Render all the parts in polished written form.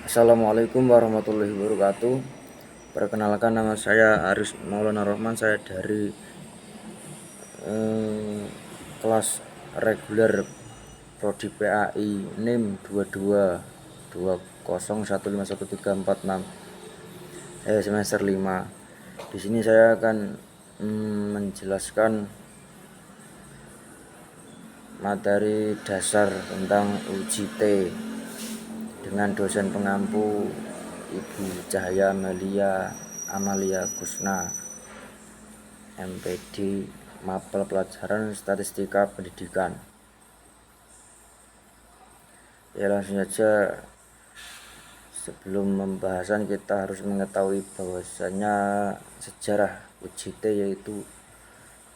Assalamualaikum warahmatullahi wabarakatuh. Perkenalkan, nama saya Aris Maulana Rohman. Saya dari kelas reguler Prodi PAI NIM 2220151346 semester 5. Di sini saya akan menjelaskan materi dasar tentang UJT dengan dosen pengampu Ibu Cahaya Amalia Kusna, MPD, Mapel Pelajaran Statistika Pendidikan. Ya, langsung saja. Sebelum pembahasan, kita harus mengetahui bahwasanya sejarah UJT yaitu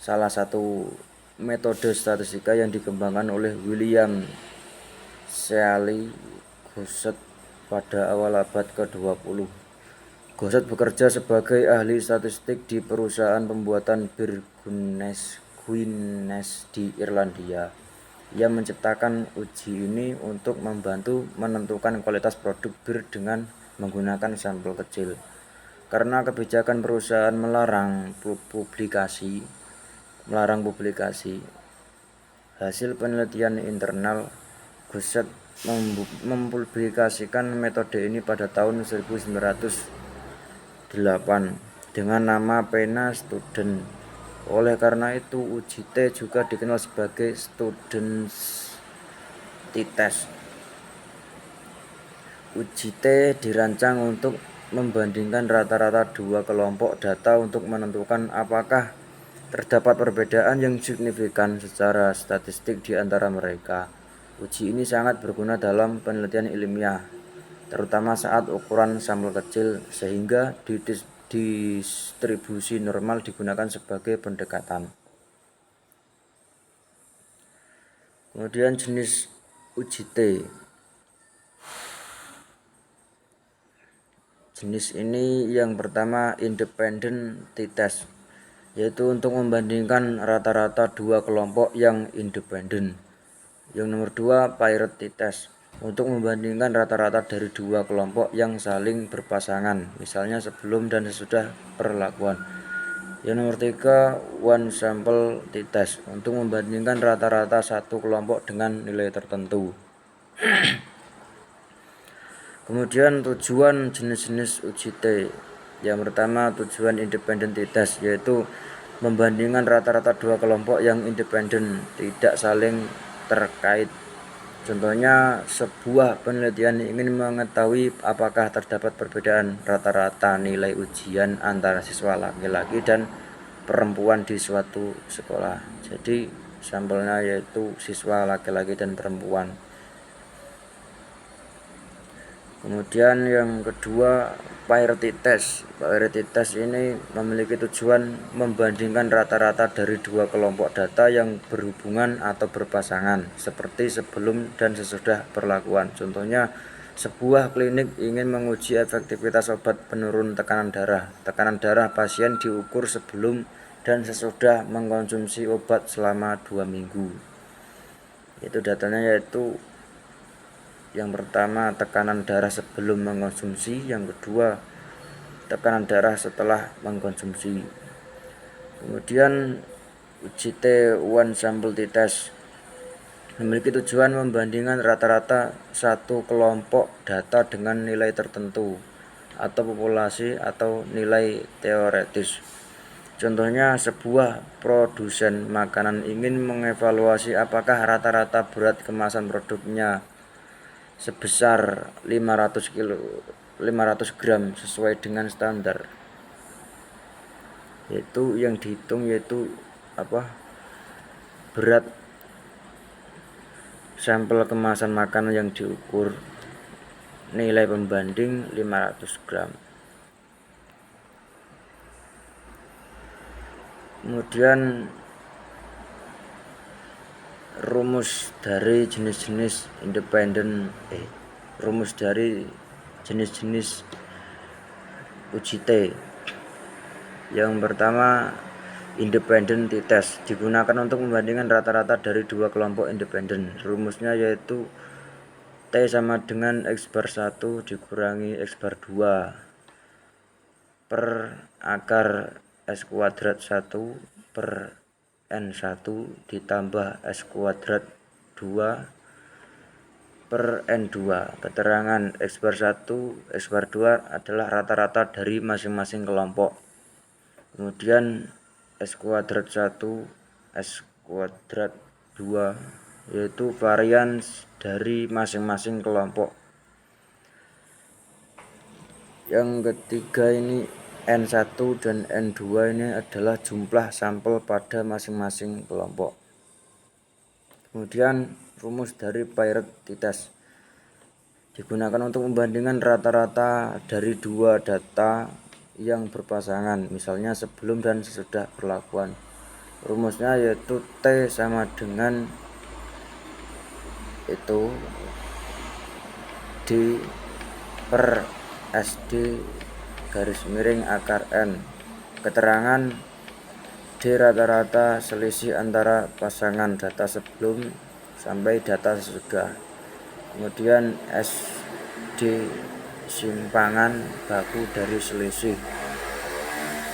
salah satu metode statistika yang dikembangkan oleh William Shealy Gosset pada awal abad ke-20. Gosset bekerja sebagai ahli statistik di perusahaan pembuatan bir Guinness di Irlandia. Ia menciptakan uji ini untuk membantu menentukan kualitas produk bir dengan menggunakan sampel kecil. Karena kebijakan perusahaan melarang publikasi hasil penelitian internal, Gosset mempublikasikan metode ini pada tahun 1908 dengan nama pena student. Oleh karena itu, UJT juga dikenal sebagai student's t-test. UJT dirancang untuk membandingkan rata-rata dua kelompok data untuk menentukan apakah terdapat perbedaan yang signifikan secara statistik di antara mereka. Uji ini sangat berguna dalam penelitian ilmiah, terutama saat ukuran sampel kecil, sehingga distribusi normal digunakan sebagai pendekatan. Kemudian jenis UJT. Jenis ini yang pertama independent t-test, yaitu untuk membandingkan rata-rata dua kelompok yang independen. Yang nomor 2 paired t-test, untuk membandingkan rata-rata dari dua kelompok yang saling berpasangan, misalnya sebelum dan sesudah perlakuan. Yang nomor 3 one sample t-test, untuk membandingkan rata-rata satu kelompok dengan nilai tertentu. Kemudian tujuan jenis-jenis UJT. Yang pertama tujuan independent t-test, yaitu membandingkan rata-rata dua kelompok yang independen, tidak saling terkait. Contohnya, sebuah penelitian ingin mengetahui apakah terdapat perbedaan rata-rata nilai ujian antara siswa laki-laki dan perempuan di suatu sekolah. Jadi sampelnya yaitu siswa laki-laki dan perempuan. Kemudian yang kedua parity test. Parity test ini memiliki tujuan membandingkan rata-rata dari dua kelompok data yang berhubungan atau berpasangan, seperti sebelum dan sesudah perlakuan. Contohnya, sebuah klinik ingin menguji efektivitas obat penurun tekanan darah. Tekanan darah pasien diukur sebelum dan sesudah mengkonsumsi obat selama 2 minggu. Itu datanya yaitu yang pertama tekanan darah sebelum mengkonsumsi, yang kedua tekanan darah setelah mengkonsumsi. Kemudian UJT one sample t-test memiliki tujuan membandingkan rata-rata satu kelompok data dengan nilai tertentu atau populasi atau nilai teoretis. Contohnya, sebuah produsen makanan ingin mengevaluasi apakah rata-rata berat kemasan produknya sebesar 500 gram sesuai dengan standar. Yaitu yang dihitung yaitu berat sampel kemasan makanan yang diukur, nilai pembanding 500 gram. Kemudian rumus dari jenis-jenis UJT. Yang pertama independent t-test, digunakan untuk membandingkan rata-rata dari dua kelompok independen. Rumusnya yaitu T sama dengan X bar 1 dikurangi X bar 2 per akar S kuadrat 1 per N1 ditambah S kuadrat 2 per N2. Keterangan X bar 1, X bar 2 adalah rata-rata dari masing-masing kelompok. Kemudian S kuadrat 1, S kuadrat 2 yaitu varians dari masing-masing kelompok. Yang ketiga ini N1 dan N2 ini adalah jumlah sampel pada masing-masing kelompok. Kemudian rumus dari Peirce test digunakan untuk membandingkan rata-rata dari dua data yang berpasangan, misalnya sebelum dan sesudah perlakuan. Rumusnya yaitu T sama dengan itu D per SD garis miring akar N. Keterangan D rata-rata selisih antara pasangan data sebelum sampai data sesudah. Kemudian SD simpangan baku dari selisih.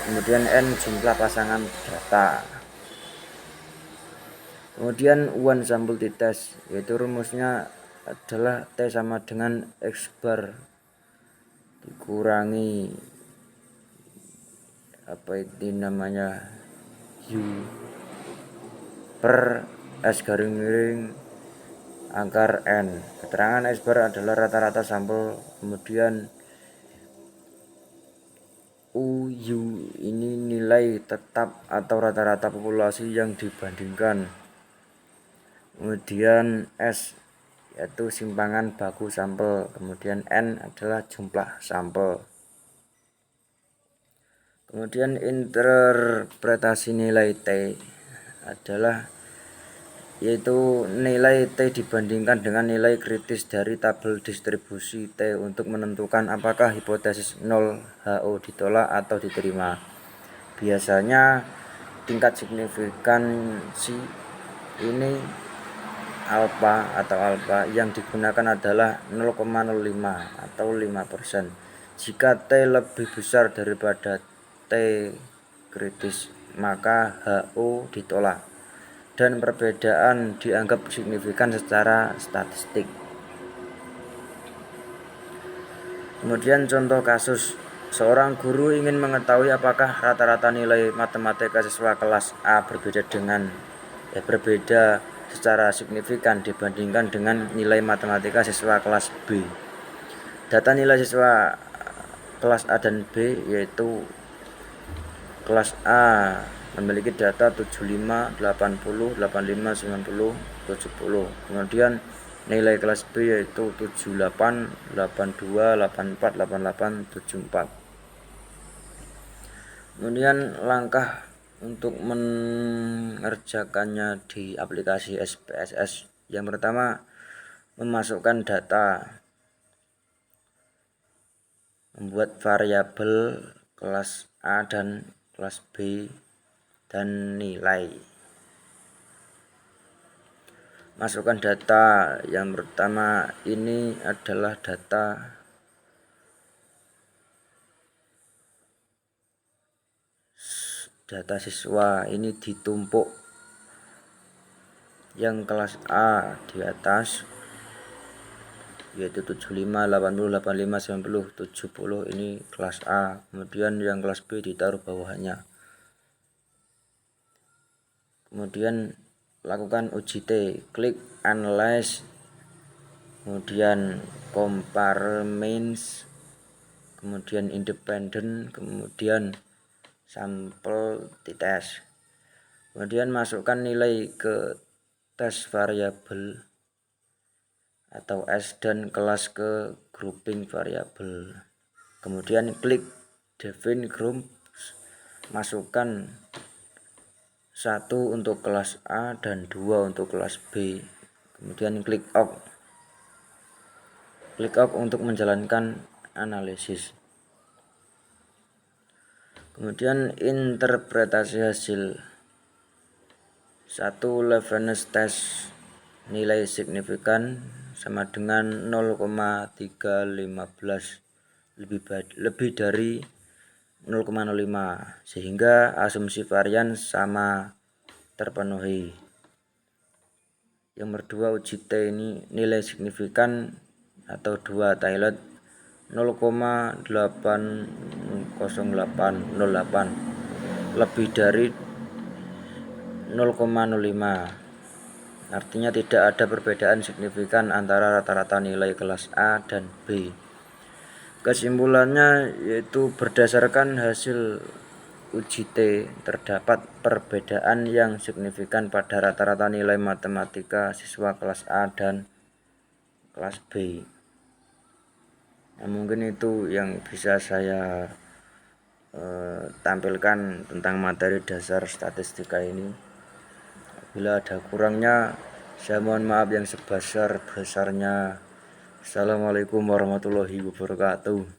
Kemudian N jumlah pasangan data. Kemudian one sample t-test, yaitu rumusnya adalah T sama dengan X bar dikurangi U per S garing miring akar N. Keterangan X bar adalah rata-rata sampel, kemudian UU ini nilai tetap atau rata-rata populasi yang dibandingkan. Kemudian S yaitu simpangan baku sampel, kemudian N adalah jumlah sampel. Kemudian interpretasi nilai T adalah yaitu nilai T dibandingkan dengan nilai kritis dari tabel distribusi T untuk menentukan apakah hipotesis 0 HO ditolak atau diterima. Biasanya tingkat signifikansi ini alfa yang digunakan adalah 0,05 atau 5%. Jika T lebih besar daripada T kritis, maka HO ditolak dan perbedaan dianggap signifikan secara statistik. Kemudian contoh kasus, seorang guru ingin mengetahui apakah rata-rata nilai matematika siswa kelas A berbeda secara signifikan dibandingkan dengan nilai matematika siswa kelas B. Data nilai siswa kelas A dan B yaitu kelas A memiliki data 75, 80, 85, 90, 70. Kemudian nilai kelas B yaitu 78, 82, 84, 88, 74. Kemudian langkah untuk mengerjakannya di aplikasi SPSS. Yang pertama, memasukkan data, membuat variabel kelas A dan kelas B dan nilai. Masukkan data. Yang pertama ini adalah data siswa, ini ditumpuk, yang kelas A di atas yaitu 75, 80, 85, 90, 70 ini kelas A. Kemudian yang kelas B ditaruh bawahnya. Kemudian lakukan uji T, klik analyze, kemudian compare means, kemudian independent, kemudian sampel t-test. Kemudian masukkan nilai ke tes variabel atau S dan kelas ke grouping variabel. Kemudian klik define groups, masukkan 1 untuk kelas A dan 2 untuk kelas B. Kemudian klik OK. Klik OK untuk menjalankan analisis. Kemudian interpretasi hasil. 1. Levenes test, nilai signifikan sama dengan 0,315, lebih dari 0,05, sehingga asumsi varian sama terpenuhi. Yang nomor 2, uji T ini nilai signifikan atau 2 Tailot 0,80808, lebih dari 0,05. Artinya tidak ada perbedaan signifikan antara rata-rata nilai kelas A dan B. Kesimpulannya yaitu berdasarkan hasil uji T terdapat perbedaan yang signifikan pada rata-rata nilai matematika siswa kelas A dan kelas B. Nah, mungkin itu yang bisa saya tampilkan tentang materi dasar statistika ini. Bila ada kurangnya, saya mohon maaf yang sebesar-besarnya. Assalamualaikum warahmatullahi wabarakatuh.